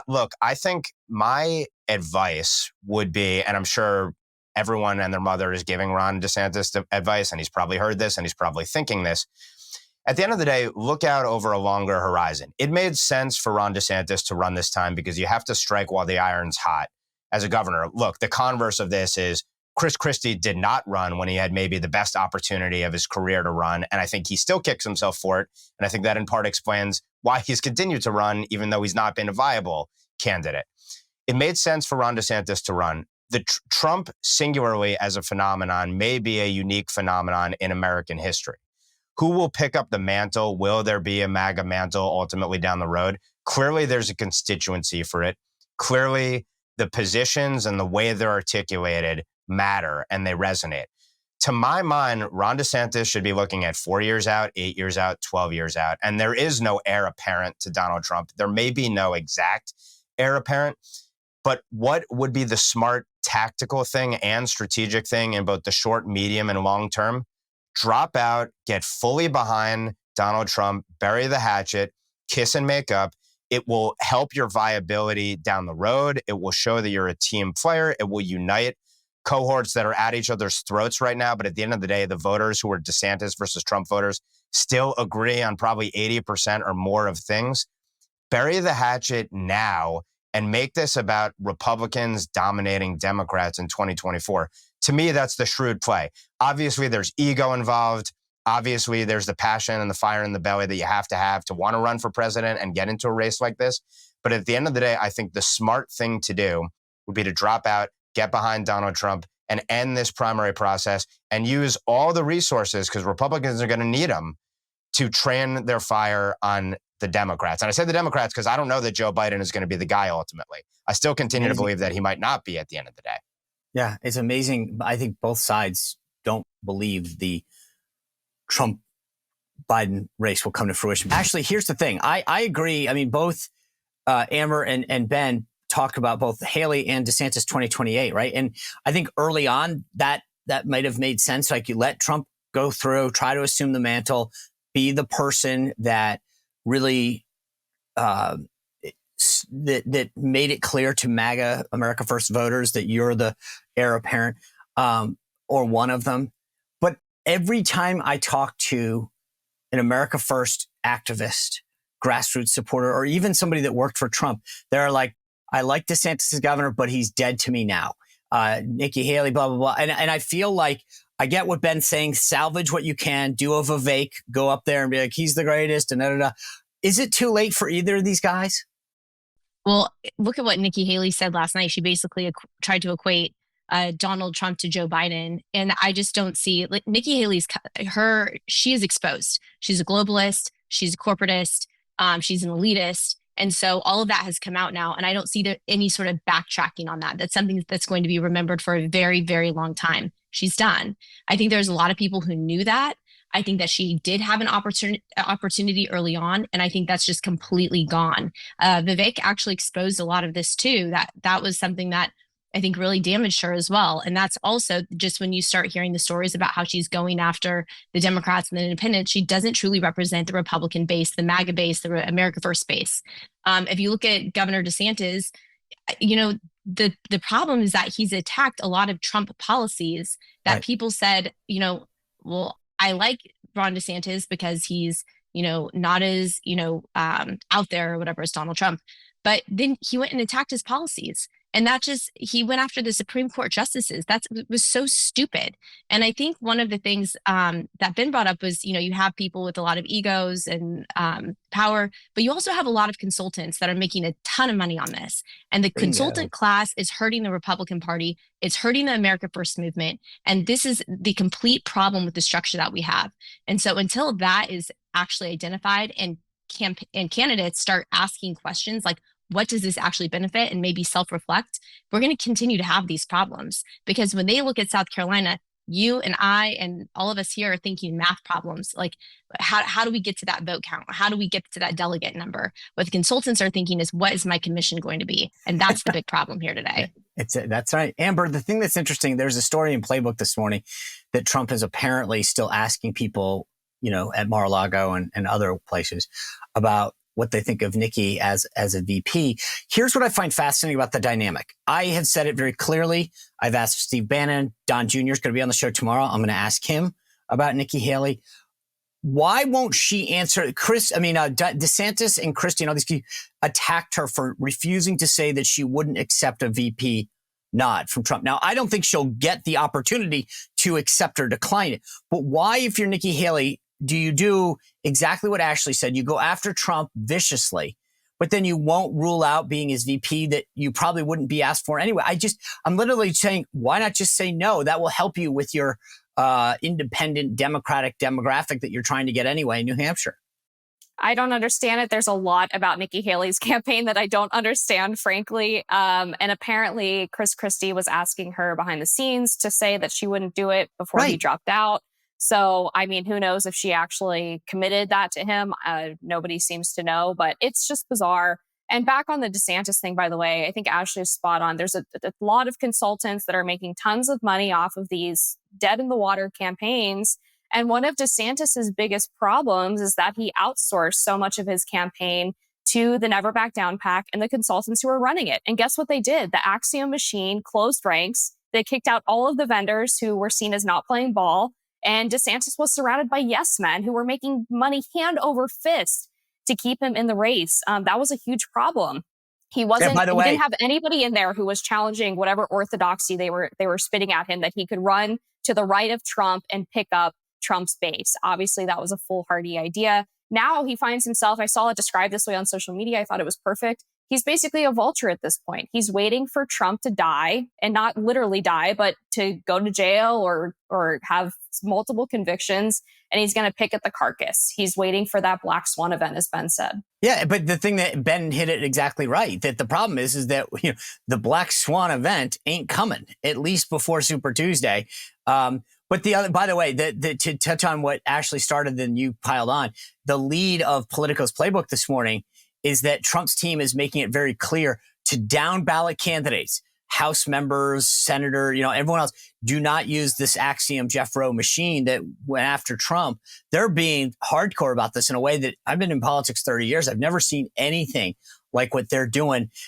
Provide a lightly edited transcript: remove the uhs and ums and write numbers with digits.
Look, I think my advice would be, and I'm sure everyone and their mother is giving Ron DeSantis advice, and he's probably heard this and he's probably thinking this. At the end of the day, look out over a longer horizon. It made sense for Ron DeSantis to run this time because you have to strike while the iron's hot as a governor. Look, the converse of this is Chris Christie did not run when he had maybe the best opportunity of his career to run. And I think he still kicks himself for it. And I think that in part explains why he's continued to run, even though he's not been a viable candidate. It made sense for Ron DeSantis to run. The Trump singularly as a phenomenon may be a unique phenomenon in American history. Who will pick up the mantle? Will there be a MAGA mantle ultimately down the road? Clearly, there's a constituency for it. Clearly, the positions and the way they're articulated matter and they resonate. To my mind, Ron DeSantis should be looking at 4 years out, 8 years out, 12 years out. And there is no heir apparent to Donald Trump. There may be no exact heir apparent, but what would be the smart tactical thing and strategic thing in both the short, medium, and long term? Drop out, get fully behind Donald Trump, bury the hatchet, kiss and make up. It will help your viability down the road. It will show that you're a team player. It will unite cohorts that are at each other's throats right now. But at the end of the day, the voters who are DeSantis versus Trump voters still agree on probably 80% or more of things. Bury the hatchet now and make this about Republicans dominating Democrats in 2024. To me, that's the shrewd play. Obviously, there's ego involved. Obviously, there's the passion and the fire in the belly that you have to want to run for president and get into a race like this. But at the end of the day, I think the smart thing to do would be to drop out, get behind Donald Trump, and end this primary process and use all the resources, because Republicans are going to need them, to train their fire on the Democrats. And I said the Democrats because I don't know that Joe Biden is going to be the guy ultimately. I still continue to believe that he might not be at the end of the day. Yeah, it's amazing. I think both sides don't believe the Trump-Biden race will come to fruition. Actually, here's the thing. I agree. I mean, both Amber and Ben talk about both Haley and DeSantis 2028, right? And I think early on that might have made sense. Like, you let Trump go through, try to assume the mantle, be the person that really that made it clear to MAGA, America First voters, that you're the heir apparent, or one of them. But every time I talk to an America First activist, grassroots supporter, or even somebody that worked for Trump, they're like, I like DeSantis as governor, but he's dead to me now. Nikki Haley, blah, blah, blah. And I feel like I get what Ben's saying. Salvage what you can, do a Vivek, go up there and be like, he's the greatest, and da-da-da. Is it too late for either of these guys? Well, look at what Nikki Haley said last night. She basically tried to equate Donald Trump to Joe Biden. And I just don't see, like, Nikki Haley's, she is exposed. She's a globalist. She's a corporatist. She's an elitist. And so all of that has come out now. And I don't see any sort of backtracking on that. That's something that's going to be remembered for a very, very long time. She's done. I think there's a lot of people who knew that. I think that she did have an opportunity early on, and I think that's just completely gone. Vivek actually exposed a lot of this too. That was something that I think really damaged her as well. And that's also just when you start hearing the stories about how she's going after the Democrats and the independents, she doesn't truly represent the Republican base, the MAGA base, the America First base. If you look at Governor DeSantis, the problem is that he's attacked a lot of Trump policies that people said, well, I like Ron DeSantis because he's, not as, out there or whatever as Donald Trump. But then he went and attacked his policies. And he went after the Supreme Court justices. That was so stupid. And I think one of the things that Ben brought up was, you have people with a lot of egos and power, but you also have a lot of consultants that are making a ton of money on this. And the consultant class is hurting the Republican Party. It's hurting the America First movement. And this is the complete problem with the structure that we have. And so until that is actually identified and candidates start asking questions like, what does this actually benefit, and maybe self-reflect, we're going to continue to have these problems. Because when they look at South Carolina, you and I and all of us here are thinking math problems. Like, how do we get to that vote count? How do we get to that delegate number? What the consultants are thinking is, what is my commission going to be? And that's the big problem here today. That's right. Amber, the thing that's interesting, there's a story in Playbook this morning that Trump is apparently still asking people, at Mar-a-Lago and other places about what they think of Nikki as a VP. Here's what I find fascinating about the dynamic. I have said it very clearly. I've asked Steve Bannon. Don Jr. is going to be on the show tomorrow. I'm going to ask him about Nikki Haley. Why won't she answer? DeSantis and Christie and all these people attacked her for refusing to say that she wouldn't accept a VP nod from Trump. Now, I don't think she'll get the opportunity to accept or decline it. But why, if you're Nikki Haley, do you do exactly what Ashley said? You go after Trump viciously, but then you won't rule out being his VP that you probably wouldn't be asked for anyway. I'm literally saying, why not just say no? That will help you with your independent Democratic demographic that you're trying to get anyway in New Hampshire. I don't understand it. There's a lot about Nikki Haley's campaign that I don't understand, frankly. And apparently Chris Christie was asking her behind the scenes to say that she wouldn't do it before he dropped out. So, I mean, who knows if she actually committed that to him? Nobody seems to know, but it's just bizarre. And back on the DeSantis thing, by the way, I think Ashley is spot on. There's a lot of consultants that are making tons of money off of these dead in the water campaigns. And one of DeSantis's biggest problems is that he outsourced so much of his campaign to the Never Back Down PAC and the consultants who were running it. And guess what they did? The Axiom machine closed ranks. They kicked out all of the vendors who were seen as not playing ball. And DeSantis was surrounded by yes men who were making money hand over fist to keep him in the race. That was a huge problem. He wasn't. He didn't have anybody in there who was challenging whatever orthodoxy they were spitting at him, that he could run to the right of Trump and pick up Trump's base. Obviously, that was a foolhardy idea. Now he finds himself, I saw it described this way on social media. I thought it was perfect. He's basically a vulture at this point. He's waiting for Trump to die, and not literally die, but to go to jail or have multiple convictions. And he's going to pick at the carcass. He's waiting for that black swan event, as Ben said. Yeah, but the thing that Ben hit it exactly right, that the problem is that the black swan event ain't coming, at least before Super Tuesday. But by the way, to touch on what Ashley started, then you piled on, the lead of Politico's playbook this morning is that Trump's team is making it very clear to down ballot candidates, House members, senator, everyone else, do not use this Axiom Jeff Rowe machine that went after Trump. They're being hardcore about this in a way that I've been in politics 30 years. I've never seen anything like what they're doing.